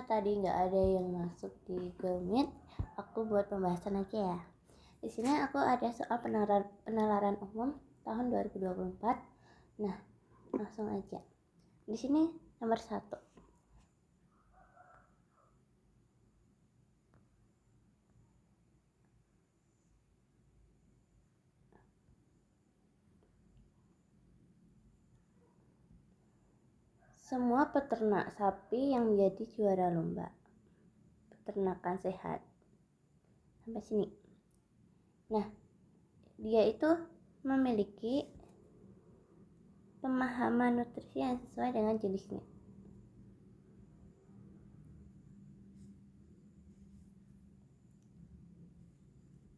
tadi nggak ada yang masuk di Google Meet, aku buat pembahasan aja ya. Di sini aku ada soal penalaran umum tahun 2024. Nah, langsung aja. Di sini nomor 1. Semua peternak sapi yang menjadi juara lomba peternakan sehat. Sampai sini. Nah, dia itu memiliki pemahaman nutrisi yang sesuai dengan jenisnya.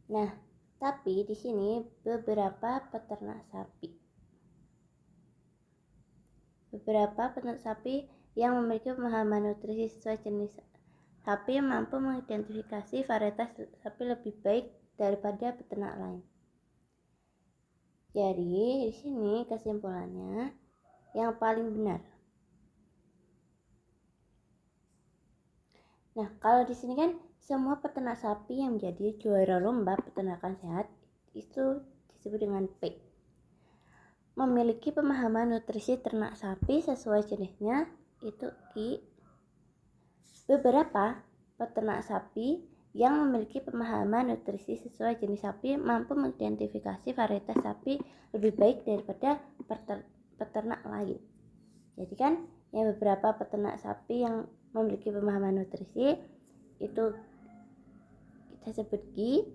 Nah, tapi di sini beberapa peternak sapi yang memiliki pemahaman nutrisi sesuai jenis sapi mampu mengidentifikasi varietas sapi lebih baik daripada peternak lain. Jadi di sini kesimpulannya yang paling benar. Nah, kalau di sini kan semua peternak sapi yang menjadi juara lomba peternakan sehat itu disebut dengan P. Memiliki pemahaman nutrisi ternak sapi sesuai jenisnya itu I. Beberapa peternak sapi yang memiliki pemahaman nutrisi sesuai jenis sapi mampu mengidentifikasi varietas sapi lebih baik daripada peternak lain. Jadi kan yang beberapa peternak sapi yang memiliki pemahaman nutrisi itu kita sebut G,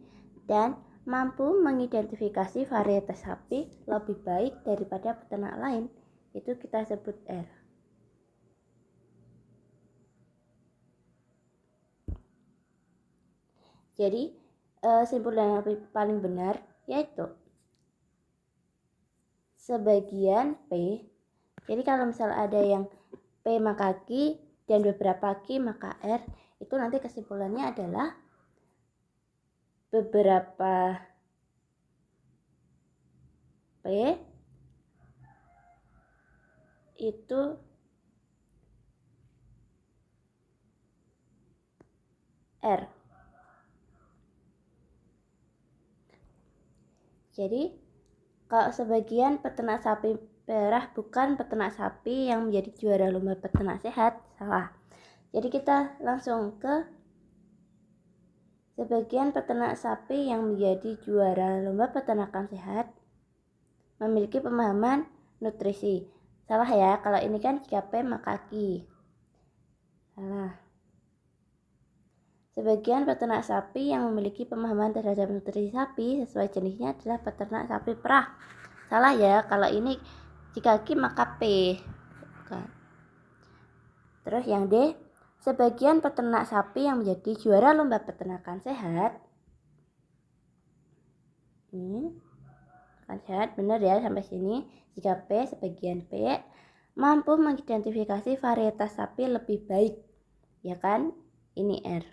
dan mampu mengidentifikasi varietas sapi lebih baik daripada peternak lain itu kita sebut R. Jadi kesimpulan yang paling benar yaitu sebagian P. Jadi kalau misal ada yang P maka Q dan beberapa Q maka R, itu nanti kesimpulannya adalah beberapa P itu R. Jadi kalau sebagian peternak sapi perah bukan peternak sapi yang menjadi juara lomba peternak sehat, salah. Jadi kita langsung ke sebagian peternak sapi yang menjadi juara lomba peternakan sehat memiliki pemahaman nutrisi. Salah ya, kalau ini kan jika P maka Q. Salah. Sebagian peternak sapi yang memiliki pemahaman terhadap nutrisi sapi sesuai jenisnya adalah peternak sapi perah. Salah ya, kalau ini jika Q maka P. Bukan. Terus yang D, sebagian peternak sapi yang menjadi juara lomba peternakan sehat. Kan sehat, benar ya sampai sini. Jika P, sebagian P mampu mengidentifikasi varietas sapi lebih baik. Ya kan? Ini R.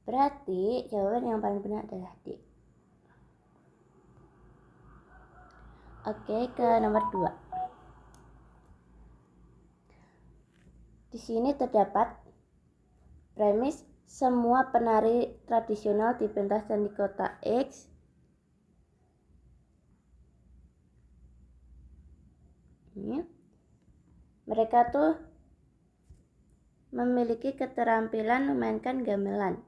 Berarti jawaban yang paling benar adalah D. Oke, ke nomor 2. Di sini terdapat premis semua penari tradisional dipentaskan di kota X ini. Mereka tuh memiliki keterampilan memainkan gamelan.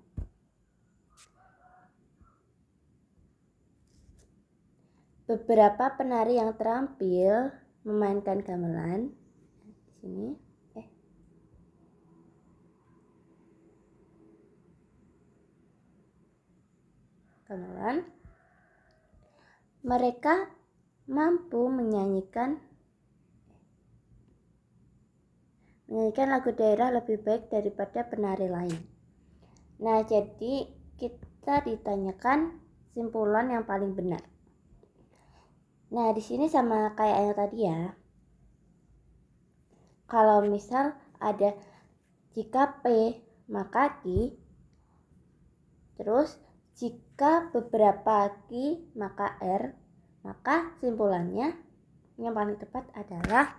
Beberapa penari yang terampil memainkan gamelan di sini. Gamelan. Mereka mampu menyanyikan lagu daerah lebih baik daripada penari lain. Nah, jadi kita ditanyakan simpulan yang paling benar. Nah, di sini sama kayak yang tadi ya. Kalau misal ada jika P maka Q, terus jika beberapa Q maka R, maka simpulannya yang paling tepat adalah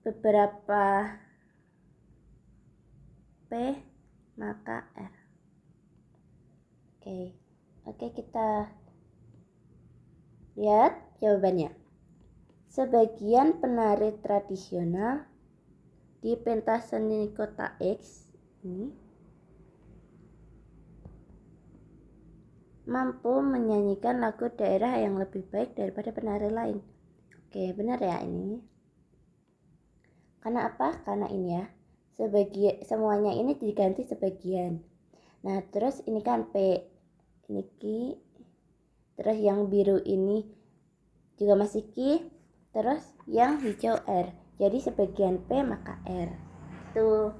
beberapa P maka R. Oke, kita lihat jawabannya. Sebagian penari tradisional di pentas seni kota X ini mampu menyanyikan lagu daerah yang lebih baik daripada penari lain. Oke, benar ya ini. Karena apa? Karena ini ya. Semuanya ini diganti sebagian. Nah, terus ini kan P. Ini Q. Terus yang biru ini juga masih Q. Terus yang hijau R. Jadi sebagian P maka R. Tuh.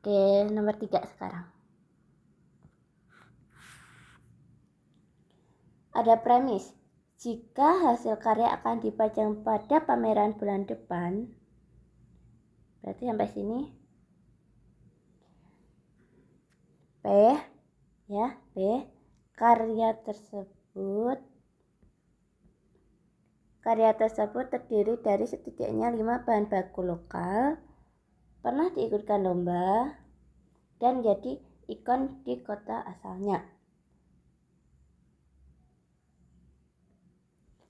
Oke, nomor 3 sekarang. Ada premis. Jika hasil karya akan dipajang pada pameran bulan depan, berarti sampai sini P, ya, P, karya tersebut terdiri dari setidaknya 5 bahan baku lokal, pernah diikutkan lomba, dan jadi ikon di kota asalnya.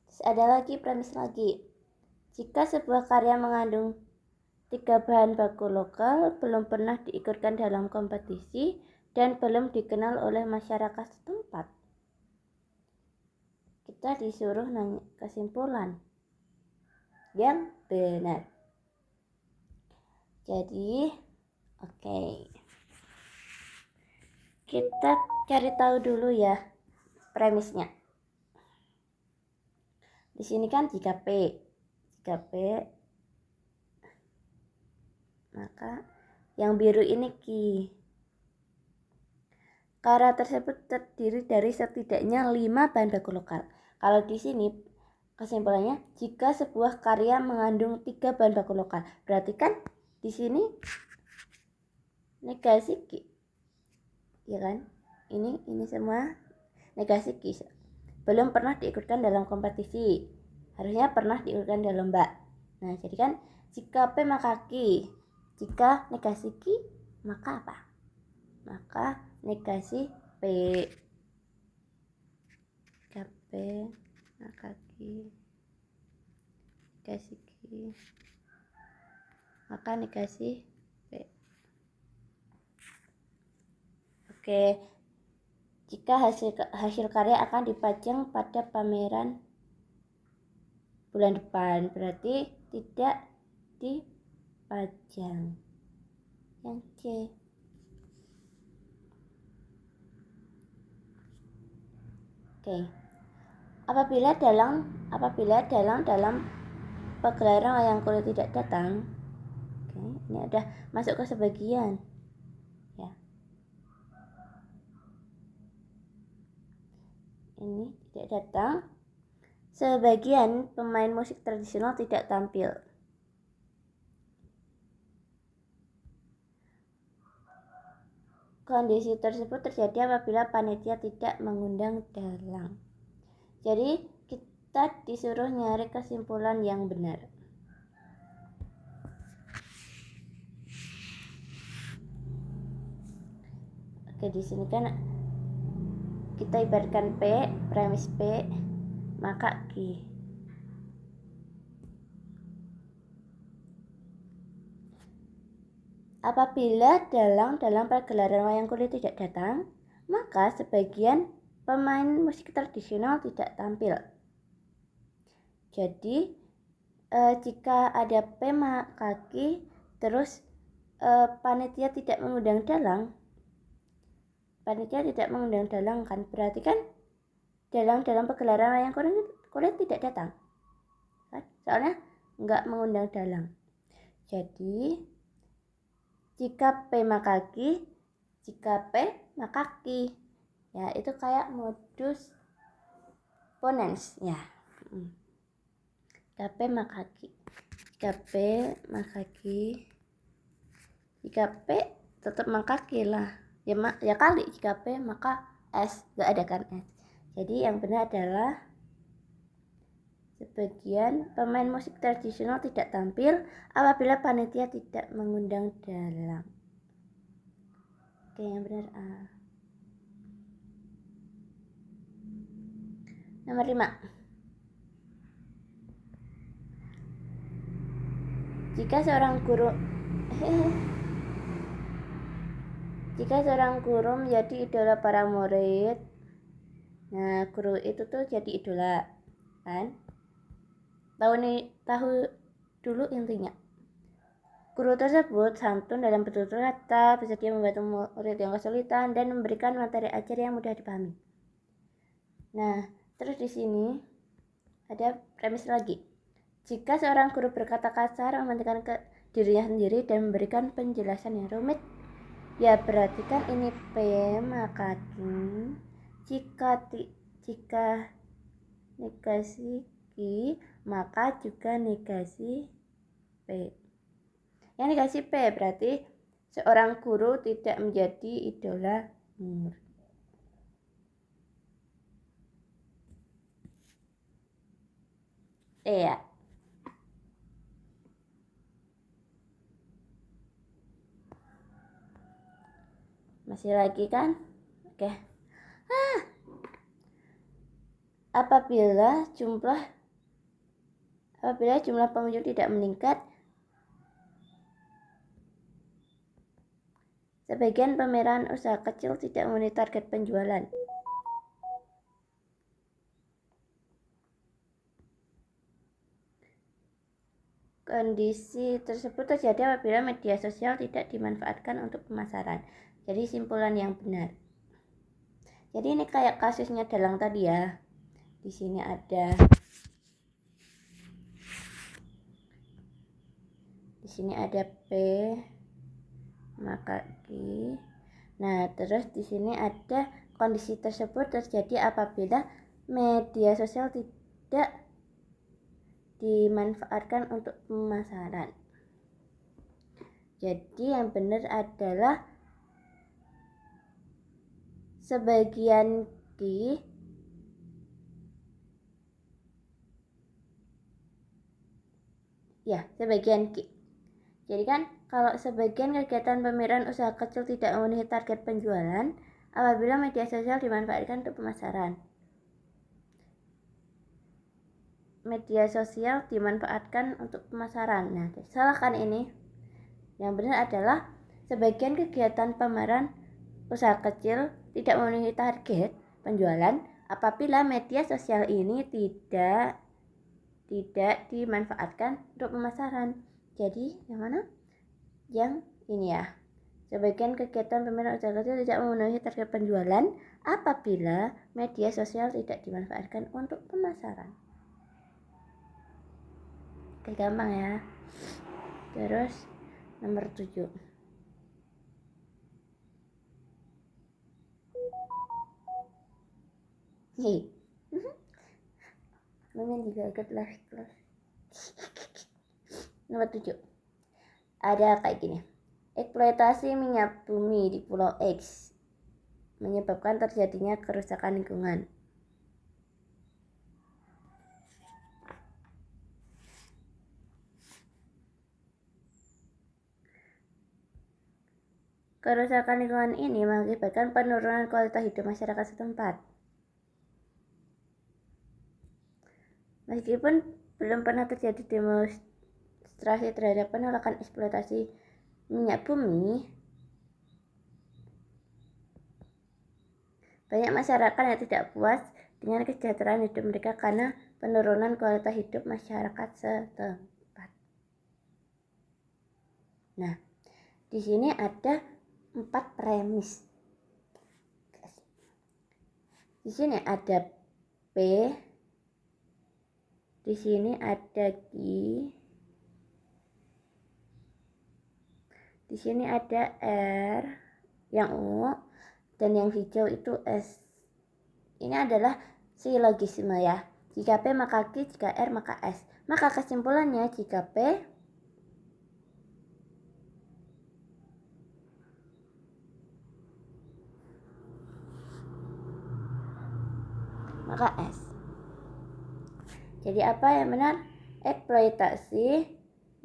Terus ada lagi premis lagi. Jika sebuah karya mengandung 3 bahan baku lokal, belum pernah diikutkan dalam kompetisi, dan belum dikenal oleh masyarakat setempat, kita disuruh nanya kesimpulan yang benar. Jadi, oke. Kita cari tahu dulu ya premisnya. Di sini kan jika P, maka yang biru ini Q. Karya tersebut terdiri dari setidaknya 5 bahan baku lokal. Kalau di sini kesimpulannya, jika sebuah karya mengandung 3 bahan baku lokal, berarti kan di sini negasi Q, ya kan? Ini semua negasi Q. Belum pernah diikutkan dalam kompetisi, harusnya pernah diikutkan dalam lomba. Nah, jadi kan jika P maka Q, jika negasi Q maka apa? Maka negasi P. Jika P maka Q, negasi Q maka negasi P. Oke, jika hasil karya akan dipajang pada pameran bulan depan, berarti tidak dipajang. Yang C. Oke. Apabila dalam pagelaran wayang kulit tidak datang, ini udah masuk ke sebagian. Ya. Ini tidak datang. Sebagian pemain musik tradisional tidak tampil. Kondisi tersebut terjadi apabila panitia tidak mengundang dalang. Jadi kita disuruh nyari kesimpulan yang benar. Oke, di sini kan kita ibaratkan P, premis P, maka Q. Apabila dalang dalam pagelaran wayang kulit tidak datang, maka sebagian pemain musik tradisional tidak tampil. Jadi jika ada P maka Q, terus panitia tidak mengundang dalang, kan berarti kan dalang dalam pagelaran wayang kulit tidak datang, kan? Soalnya nggak mengundang dalang. Jadi jika P maka Q, jika P maka Q. Ya, itu kayak modus ponens ya. Jika P maka Q. Jika P maka Q. Jika P tetap maka Q lah. Ya kali jika P maka S, enggak ada kan S. Jadi yang benar adalah Sebagian pemain musik tradisional tidak tampil apabila panitia tidak mengundang dalang. Oke, yang benar A. Nomor 5. Jika seorang guru menjadi idola para murid, nah guru itu tuh jadi idola, kan? Tahu dulu intinya. Guru tersebut santun dalam bertutur kata, bersedia membantu murid yang kesulitan, dan memberikan materi ajar yang mudah dipahami. Nah, terus di sini ada premis lagi. Jika seorang guru berkata kasar, mementingkan dirinya sendiri dan memberikan penjelasan yang rumit, ya berarti kan ini P, maka jika negasi Q, maka juga negasi P. Yang negasi P berarti seorang guru tidak menjadi idola murid. Ya. Masih lagi kan? Oke. Apabila jumlah pengunjung tidak meningkat, sebagian pameran usaha kecil tidak memenuhi target penjualan. Kondisi tersebut terjadi apabila media sosial tidak dimanfaatkan untuk pemasaran. Jadi simpulan yang benar. Jadi ini kayak kasusnya dalang tadi ya. Di sini ada P, maka Q. Nah, terus di sini ada kondisi tersebut terjadi apabila media sosial tidak dimanfaatkan untuk pemasaran. Jadi yang benar adalah sebagian Q Jadi kan kalau sebagian kegiatan pameran usaha kecil tidak memenuhi target penjualan apabila media sosial dimanfaatkan untuk pemasaran. Media sosial dimanfaatkan untuk pemasaran. Nah, salahkan ini. Yang benar adalah sebagian kegiatan pameran usaha kecil tidak memenuhi target penjualan apabila media sosial ini tidak dimanfaatkan untuk pemasaran. Jadi yang mana? Yang ini ya. Sebagian kegiatan pameran usaha kecil tidak memenuhi target penjualan apabila media sosial tidak dimanfaatkan untuk pemasaran. Oke, gampang ya. Terus nomor 7. Mimin juga ikut live kelas. Nomor 7. Ada kayak gini. Eksploitasi minyak bumi di Pulau X menyebabkan terjadinya kerusakan lingkungan. Kerusakan lingkungan ini mengakibatkan penurunan kualitas hidup masyarakat setempat. Meskipun belum pernah terjadi demonstrasi terhadap penolakan eksploitasi minyak bumi, banyak masyarakat yang tidak puas dengan kesejahteraan hidup mereka karena penurunan kualitas hidup masyarakat setempat. Nah, di sini ada 4 premis. Di sini ada P, di sini ada Q, di sini ada R, yang ungu, dan yang hijau itu S. Ini adalah silogisme ya. Jika P maka Q, jika R maka S. Maka kesimpulannya jika P maka S. Jadi apa yang benar? Eksploitasi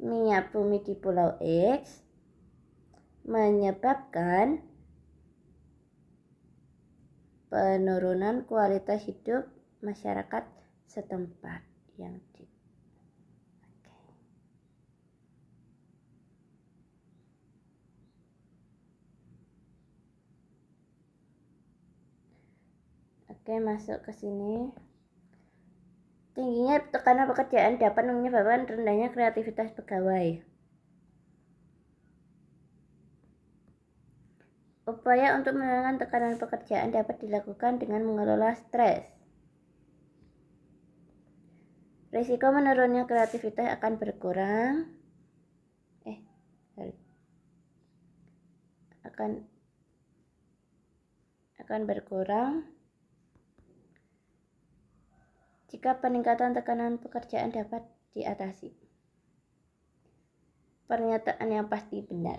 minyak bumi di Pulau X menyebabkan penurunan kualitas hidup masyarakat setempat yang di Oke, masuk ke sini. Tingginya tekanan pekerjaan dapat menyebabkan rendahnya kreativitas pegawai. Upaya untuk menurunkan tekanan pekerjaan dapat dilakukan dengan mengelola stres. Risiko menurunnya kreativitas akan berkurang. akan berkurang jika peningkatan tekanan pekerjaan dapat diatasi. Pernyataan yang pasti benar.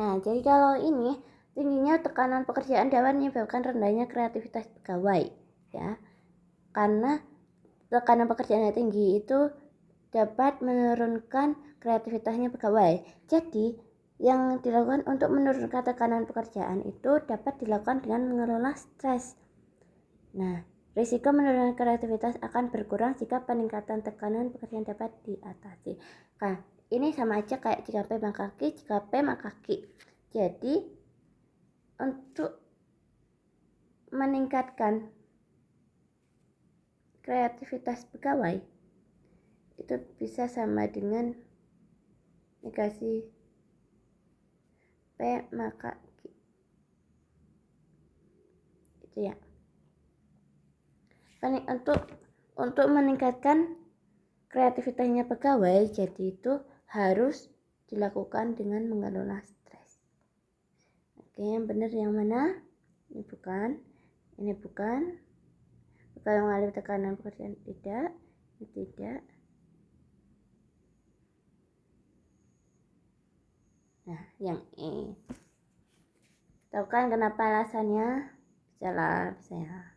Nah, jadi kalau ini tingginya tekanan pekerjaan dapat menyebabkan rendahnya kreativitas pegawai, ya. Karena tekanan pekerjaan yang tinggi itu dapat menurunkan kreativitasnya pegawai. Jadi, yang dilakukan untuk menurunkan tekanan pekerjaan itu dapat dilakukan dengan mengelola stres. Nah, risiko menurunkan kreativitas akan berkurang jika peningkatan tekanan pekerjaan dapat diatasi. Nah, ini sama aja kayak jika P maka Q, jika P maka Q. Jadi, untuk meningkatkan kreativitas pegawai itu bisa sama dengan negasi P maka Q. Itu ya. Untuk meningkatkan kreativitasnya pegawai, jadi itu harus dilakukan dengan mengelola stres. Oke, yang benar yang mana? Ini bukan. Kalau mengalami tekanan pekerjaan tidak, ini tidak. Nah, yang E. Tahu kan kenapa alasannya? Bisa ya.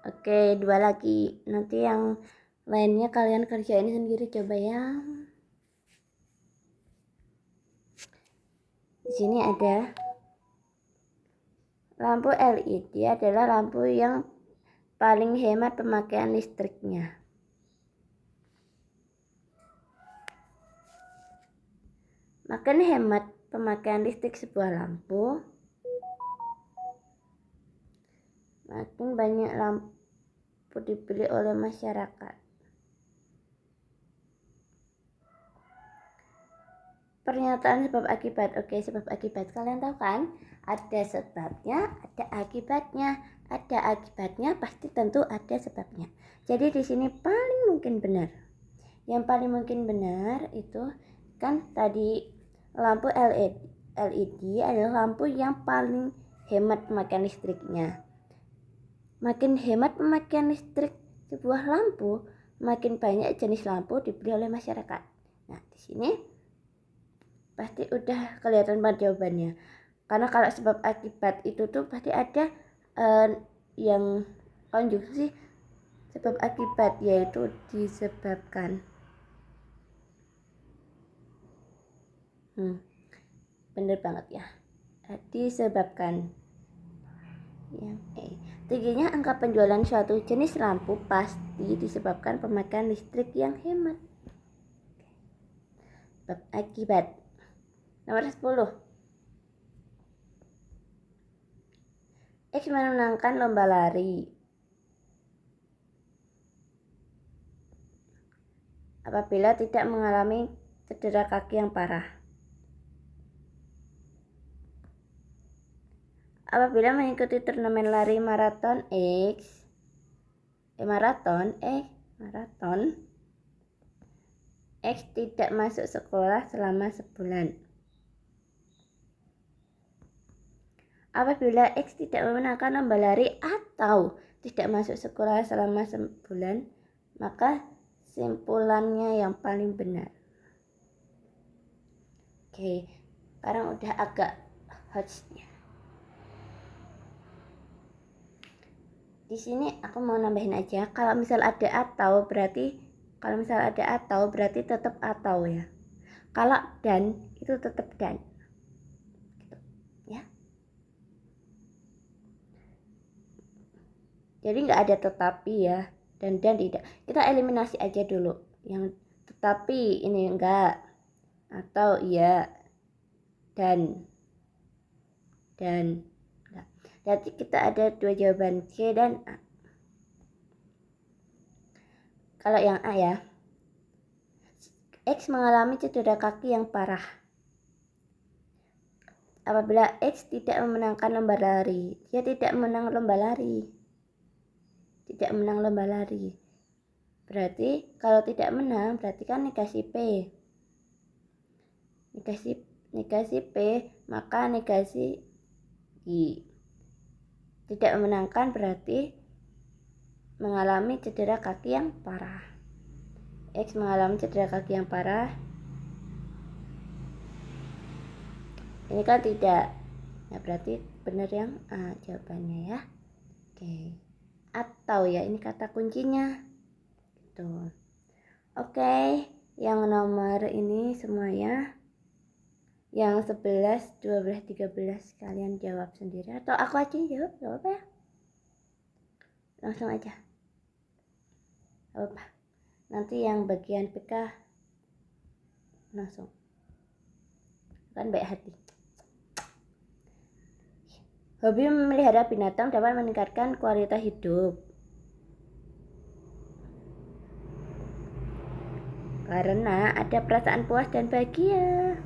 Oke, 2 lagi. Nanti yang lainnya kalian kerjain sendiri coba ya. Di sini ada lampu LED adalah lampu yang paling hemat pemakaian listriknya. Makin hemat pemakaian listrik sebuah lampu, makin banyak lampu dibeli oleh masyarakat. Pernyataan sebab akibat. Oke, sebab akibat kalian tahu kan? Ada sebabnya, ada akibatnya. Ada akibatnya pasti tentu ada sebabnya. Jadi di sini paling mungkin benar. Yang paling mungkin benar itu kan tadi lampu LED adalah lampu yang paling hemat pemakaian listriknya. Makin hemat pemakaian listrik sebuah lampu, makin banyak jenis lampu dibeli oleh masyarakat. Nah, di sini pasti udah kelihatan banget jawabannya. Karena kalau sebab akibat itu tuh pasti ada yang konjungsi sebab akibat, yaitu disebabkan. Bener banget ya. Disebabkan. Yang tingginya angka penjualan suatu jenis lampu pasti disebabkan pemakaian listrik yang hemat. Sebab akibat. Nomor 10. X memenangkan lomba lari apabila tidak mengalami cedera kaki yang parah. Apabila mengikuti turnamen lari maraton X tidak masuk sekolah selama sebulan. Apabila X tidak memenangkan lomba lari atau tidak masuk sekolah selama sebulan, maka simpulannya yang paling benar. Oke, sekarang udah agak hostnya. Di sini aku mau nambahin aja, kalau misal ada atau berarti tetap atau ya. Kalau dan itu tetap dan. Gitu, ya. Jadi nggak ada tetapi ya, dan tidak. Kita eliminasi aja dulu. Yang tetapi ini enggak, atau iya, dan enggak. Jadi kita ada dua jawaban, C dan A. Kalau yang A ya, X mengalami cedera kaki yang parah apabila X tidak memenangkan lomba lari. Dia tidak menang lomba lari. Berarti kalau tidak menang berarti kan negasi P. Negasi P, maka negasi I. Tidak memenangkan berarti mengalami cedera kaki yang parah. X mengalami cedera kaki yang parah. Ini kan tidak. Nah, berarti benar yang A jawabannya ya. Oke. Atau ya, ini kata kuncinya. Gitu. Oke, yang nomor ini semuanya. Yang 11, 12, 13 kalian jawab sendiri atau aku aja jawab apa ya? Langsung aja. Apa? Nanti yang bagian PK langsung. Kan baik hati. Hobi memelihara binatang dapat meningkatkan kualitas hidup. Karena ada perasaan puas dan bahagia.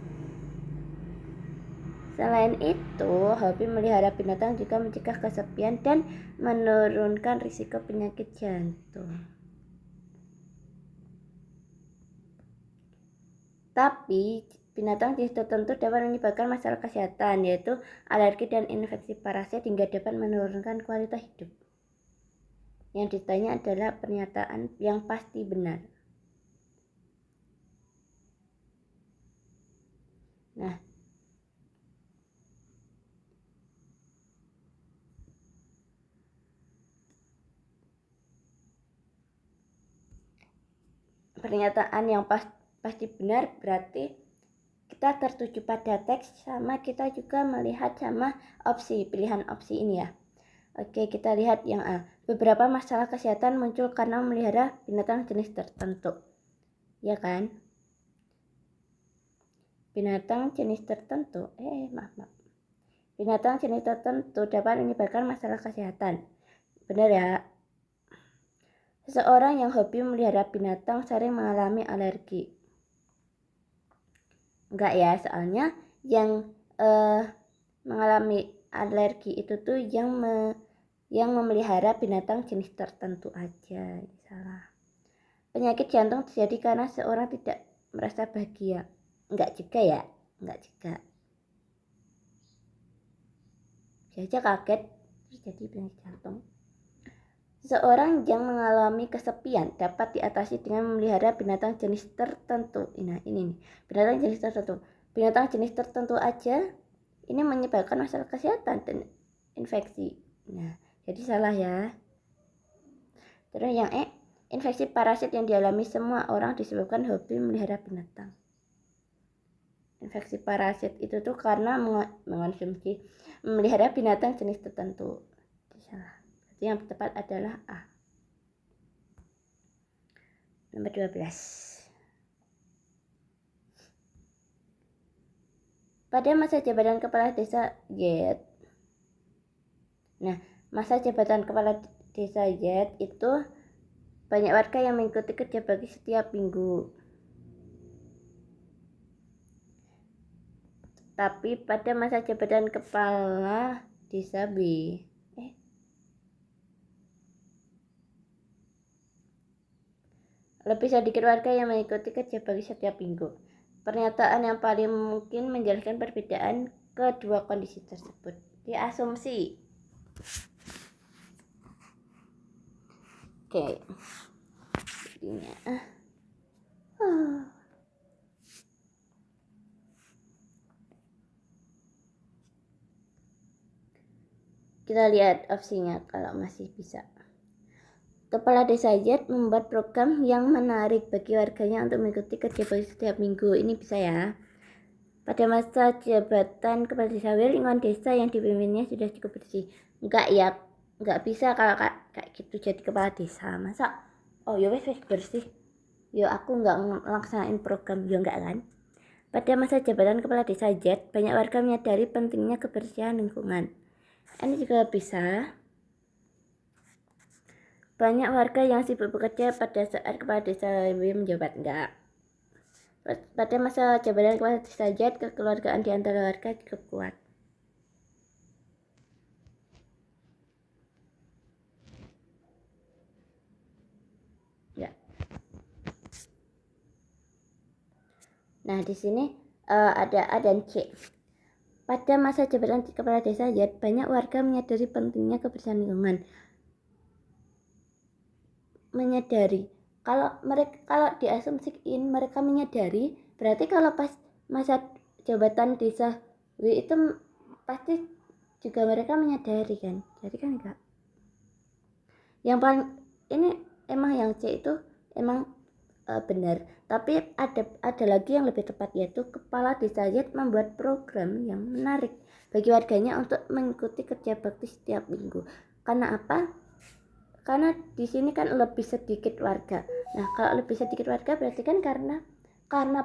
Selain itu, hobi melihara binatang juga mencegah kesepian dan menurunkan risiko penyakit jantung. Tapi binatang jenis tertentu dapat menyebabkan masalah kesehatan, yaitu alergi dan infeksi parasit hingga dapat menurunkan kualitas hidup. Yang ditanya adalah pernyataan yang pasti benar. Nah, pernyataan yang pasti benar berarti kita tertuju pada teks sama kita juga melihat sama pilihan opsi ini ya. Oke, kita lihat yang A. Beberapa masalah kesehatan muncul karena memelihara binatang jenis tertentu. Ya kan? Binatang jenis tertentu binatang jenis tertentu dapat menyebabkan masalah kesehatan. Benar ya? Seseorang yang hobi memelihara binatang sering mengalami alergi. Enggak ya, soalnya yang mengalami alergi itu tuh yang memelihara binatang jenis tertentu aja. Salah. Penyakit jantung terjadi karena seorang tidak merasa bahagia. Enggak juga ya, enggak juga. Bisa aja kaget terjadi penyakit jantung. Seorang yang mengalami kesepian dapat diatasi dengan memelihara binatang jenis tertentu. Nah, ini nih, binatang jenis tertentu. Binatang jenis tertentu aja ini menyebabkan masalah kesehatan dan infeksi. Nah, jadi salah ya. Terus yang E, infeksi parasit yang dialami semua orang disebabkan hobi memelihara binatang. Infeksi parasit itu tuh karena mengonsumsi memelihara binatang jenis tertentu. Jadi salah. Jadi yang tepat adalah A. Nomor 12. Pada masa jabatan kepala desa Z. Nah, masa jabatan kepala desa Z itu banyak warga yang mengikuti kerja bakti setiap minggu. Tapi pada masa jabatan kepala desa B, lebih sedikit warga yang mengikuti kerja bakti setiap minggu. Pernyataan yang paling mungkin menjelaskan perbedaan kedua kondisi tersebut. Diasumsi. Oke. opsinya. Kita lihat opsinya kalau masih bisa. Kepala Desa Z membuat program yang menarik bagi warganya untuk mengikuti kerja bakti setiap minggu. Ini bisa ya. Pada masa jabatan Kepala Desa W, lingkungan desa yang dipimpinnya sudah cukup bersih. Enggak ya, enggak bisa kalau kayak gitu jadi kepala desa. Masa oh ya wes bersih. Ya aku enggak ngelaksanain program, ya enggak kan? Pada masa jabatan Kepala Desa Z, banyak warga menyadari pentingnya kebersihan lingkungan. Ini juga bisa. Banyak warga yang sibuk bekerja pada saat Kepala Desa W menjabat. Enggak. Pada masa jabatan Kepala Desa Z, kekeluargaan di antara warga cukup kuat. Ya. Nah, di sini ada A dan C. Pada masa jabatan Kepala Desa Z, banyak warga menyadari pentingnya kebersihan lingkungan. Menyadari. Kalau diasumsiin mereka menyadari, berarti kalau pas masa jabatan Desa W itu pasti juga mereka menyadari kan. Jadi kan enggak. Yang paling ini emang yang C itu emang benar, tapi ada lagi yang lebih tepat, yaitu Kepala Desa Z membuat program yang menarik bagi warganya untuk mengikuti kerja bakti setiap minggu. Karena apa? Karena di sini kan lebih sedikit warga. Nah, kalau lebih sedikit warga berarti kan karena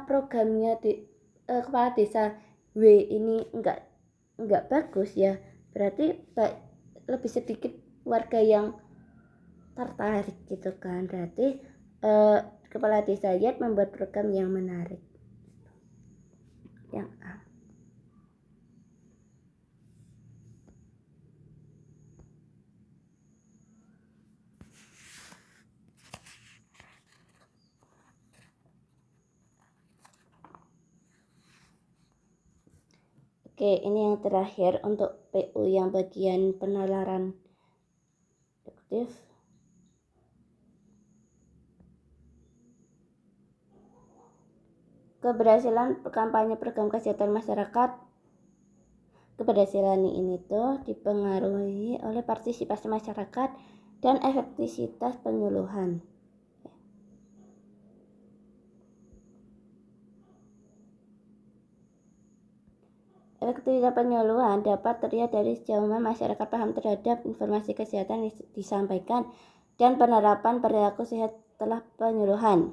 programnya di Kepala Desa W ini enggak bagus ya. Berarti lebih sedikit warga yang tertarik gitu kan. Berarti Kepala Desa Z membuat program yang menarik. Yang A. Oke, ini yang terakhir untuk PU yang bagian penalaran aktif. Keberhasilan kampanye program kesehatan masyarakat. Keberhasilan ini tuh dipengaruhi oleh partisipasi masyarakat dan efektivitas penyuluhan. Efektivitas penyuluhan dapat terlihat dari sejauh mana masyarakat paham terhadap informasi kesehatan yang disampaikan dan penerapan perilaku sehat setelah penyuluhan.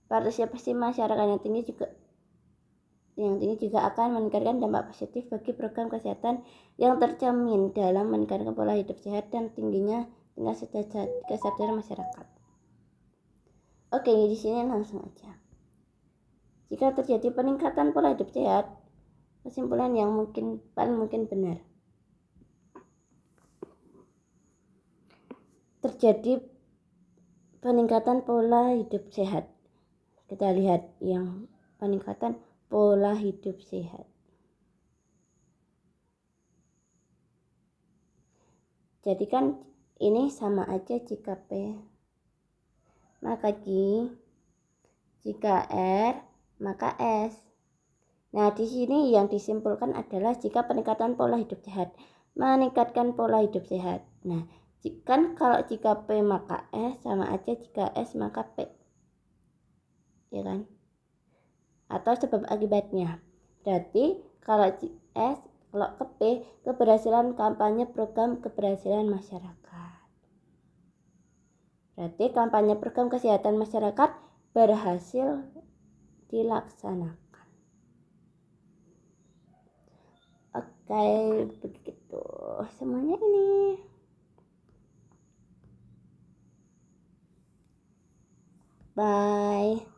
Partisipasi masyarakat yang tinggi juga akan meningkatkan dampak positif bagi program kesehatan yang tercermin dalam meningkatkan pola hidup sehat dan tingginya tingkat kesadaran masyarakat. Oke, di sini langsung aja. Jika terjadi peningkatan pola hidup sehat, kesimpulan yang paling mungkin benar. Terjadi peningkatan pola hidup sehat. Kita lihat yang peningkatan pola hidup sehat. Jadi kan ini sama aja jika P, maka Q, jika R, maka S. Nah, di sini yang disimpulkan adalah jika peningkatan pola hidup sehat, meningkatkan pola hidup sehat. Nah, kalau jika P maka S, sama aja jika S maka P. Ya kan? Atau sebab akibatnya. Berarti kalau S, kalau ke P, keberhasilan kampanye program keberhasilan masyarakat. Berarti kampanye program kesehatan masyarakat berhasil dilaksanakan. Oke, begitu semuanya ini. Bye.